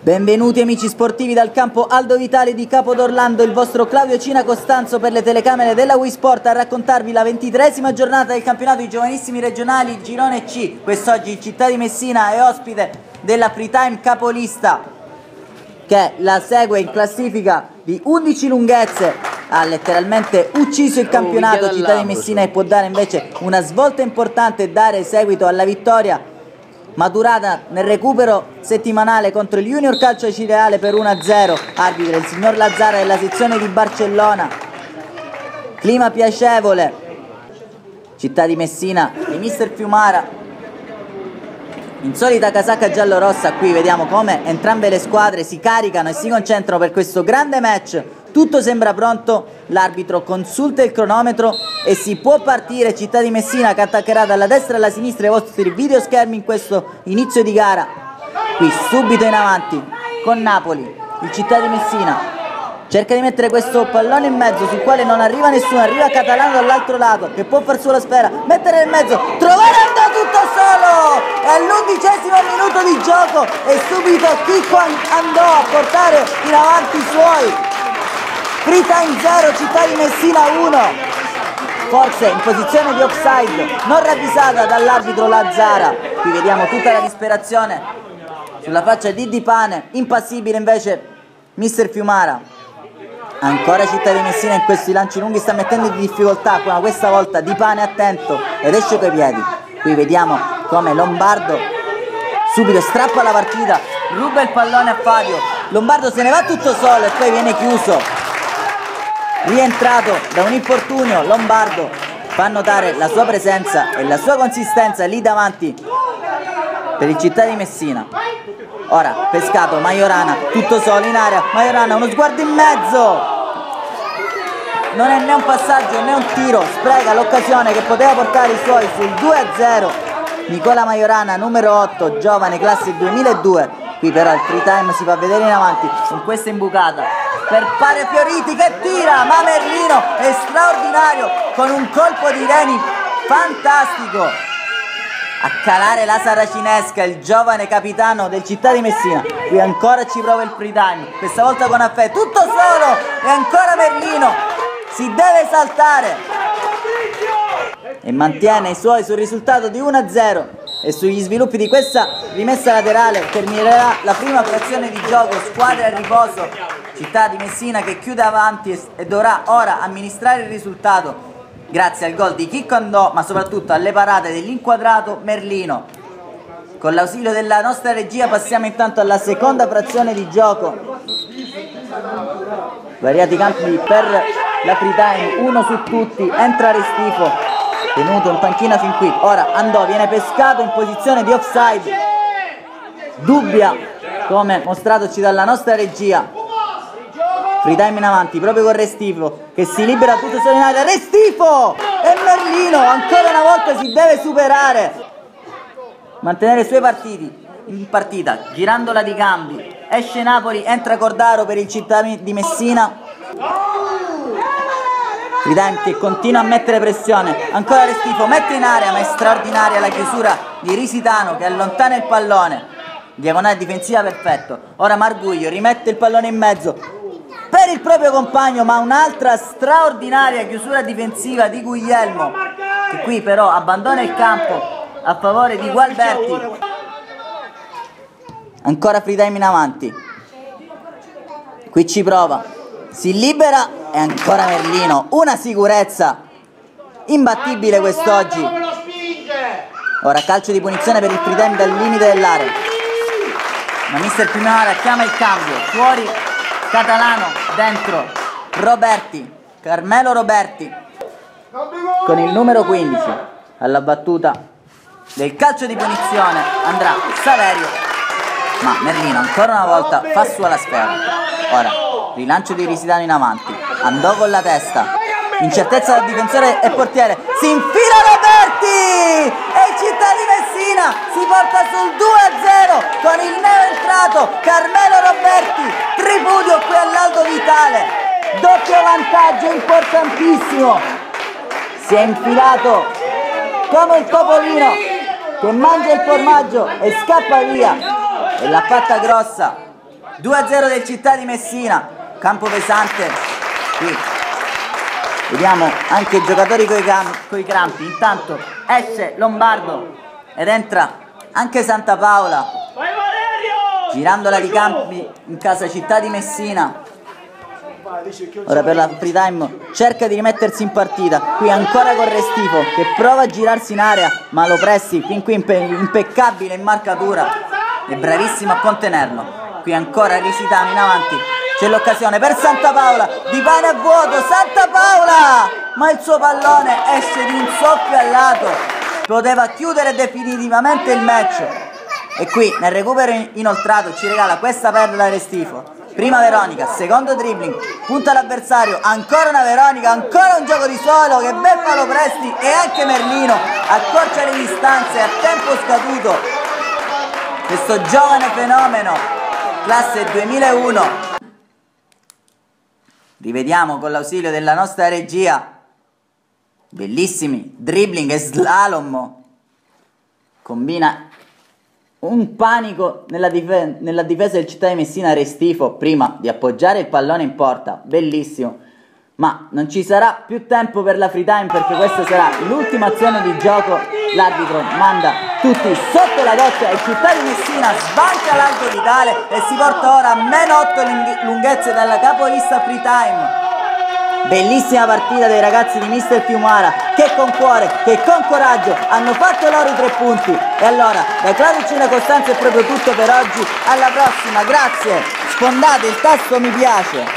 Benvenuti amici sportivi dal campo Aldo Vitali di Capo d'Orlando, il vostro Claudio Cina Costanzo per le telecamere della Wii Sport a raccontarvi la 23esima giornata del campionato di giovanissimi regionali Girone C. Quest'oggi il Città di Messina è ospite della Freetime capolista che la segue in classifica di 11 lunghezze, ha letteralmente ucciso il campionato Città di Messina e può dare invece una svolta importante e dare seguito alla vittoria maturata nel recupero settimanale contro il Junior Calcio Cireale per 1-0, arbitro il signor Lazzara della sezione di Barcellona. Clima piacevole, Città di Messina di mister Fiumara, insolita casacca giallo-rossa. Qui vediamo come entrambe le squadre si caricano e si concentrano per questo grande match. Tutto sembra pronto, l'arbitro consulta il cronometro e si può partire. Città di Messina che attaccherà dalla destra e alla sinistra i vostri videoschermi in questo inizio di gara. Qui subito in avanti con Napoli, il Città di Messina cerca di mettere questo pallone in mezzo sul quale non arriva nessuno, arriva Catalano dall'altro lato che può far sulla sfera, mettere nel mezzo, trovare Andò tutto solo, è all'11° minuto di gioco e subito Chicco Andò a portare in avanti i suoi. Freetime 0, Città di Messina 1, forse in posizione di offside, non ravvisata dall'arbitro Lazzara. Qui vediamo tutta la disperazione sulla faccia di Di Pane, impassibile invece mister Fiumara. Ancora Città di Messina in questi lanci lunghi sta mettendo in difficoltà, ma questa volta Di Pane attento ed esce coi piedi. Qui vediamo come Lombardo subito strappa la partita, ruba il pallone a Fabio, Lombardo se ne va tutto solo e poi viene chiuso. Rientrato da un infortunio, Lombardo fa notare la sua presenza e la sua consistenza lì davanti per il Città di Messina. Ora pescato Majorana, tutto solo in area, Majorana uno sguardo in mezzo, non è né un passaggio né un tiro, spreca l'occasione che poteva portare i suoi sul 2-0. Nicola Majorana, numero 8, giovane, classe 2002. Qui però il Freetime si fa vedere in avanti con questa imbucata per Pare Fioriti che tira, ma Merlino è straordinario con un colpo di reni fantastico a calare la saracinesca, il giovane capitano del Città di Messina. Qui ancora ci prova il Freetime, questa volta con affetto, tutto solo e ancora Merlino si deve saltare e mantiene i suoi sul risultato di 1-0. E sugli sviluppi di questa rimessa laterale terminerà la prima frazione di gioco, squadra a riposo, Città di Messina che chiude avanti e dovrà ora amministrare il risultato grazie al gol di Chicco Andò, ma soprattutto alle parate dell'inquadrato Merlino. Con l'ausilio della nostra regia passiamo intanto alla seconda frazione di gioco. Variati campi per la Freetime, uno su tutti, entra Restifo, tenuto in panchina fin qui. Ora Andò viene pescato in posizione di offside, dubbia come mostratoci dalla nostra regia. Freetime in avanti proprio con Restifo che si libera tutto solo in area, Restifo e Merlino ancora una volta si deve superare, mantenere i suoi partiti in partita, girandola di cambi. Esce Napoli, entra Cordaro per il Città di Messina. Freetime che continua a mettere pressione, ancora Restifo, mette in area, ma è straordinaria la chiusura di Risitano che allontana il pallone, diagonale difensiva perfetto. Ora Marguglio rimette il pallone in mezzo per il proprio compagno, ma un'altra straordinaria chiusura difensiva di Guglielmo che qui però abbandona il campo a favore di Gualberti. Ancora Freetime in avanti, qui ci prova, si libera e ancora Merlino, una sicurezza imbattibile quest'oggi. Ora calcio di punizione per il Freetime dal limite dell'area, ma mister Primavera chiama il cambio, fuori Catalano, dentro Roberti, Carmelo Roberti con il numero 15. Alla battuta del calcio di punizione andrà Saverio, ma Merlino ancora una volta fa sua la sfera. Ora rilancio di Risitano in avanti, Andò con la testa, incertezza del difensore e portiere, si infila Roberti e il Città di Messina si porta sul 2-0 con il neoentrato Carmelo Roberti, tripudio qui all'Aldo Vitale, doppio vantaggio importantissimo, si è infilato come il topolino che mangia il formaggio e scappa via e l'ha fatta grossa 2-0 del Città di Messina, campo pesante, qui vediamo anche i giocatori coi crampi. Intanto esce Lombardo ed entra anche Santa Paola, girandola di campi in casa Città di Messina. Ora per la free time cerca di rimettersi in partita, qui ancora con Restifo che prova a girarsi in area, ma lo Presti qui impeccabile in marcatura, è bravissimo a contenerlo. Qui ancora Risitano in avanti, c'è l'occasione per Santa Paola, Di Pane a vuoto, Santa Paola, ma il suo pallone esce di un soffio al lato, poteva chiudere definitivamente il match. E qui nel recupero inoltrato ci regala questa perla Restifo. Prima Veronica, secondo dribbling, punta l'avversario, ancora una Veronica, ancora un gioco di suolo che beffa lo Presti e anche Merlino accorcia le distanze a tempo scaduto. Questo giovane fenomeno, classe 2001. Rivediamo con l'ausilio della nostra regia. Bellissimi dribbling e slalom. Combina un panico nella difesa del Città di Messina. Restifo prima di appoggiare il pallone in porta, bellissimo, ma non ci sarà più tempo per la free time perché questa sarà l'ultima azione di gioco. L'arbitro manda tutti sotto la doccia e Città di Messina sbanca l'Alto Vitale e si porta ora a -8 lunghezze dalla capolista free time. Bellissima partita dei ragazzi di Mister Fiumara che con cuore, che con coraggio hanno fatto loro i 3 punti. E allora da Claudio Cina Costanzo è proprio tutto per oggi, alla prossima, grazie, sfondate il tasto mi piace.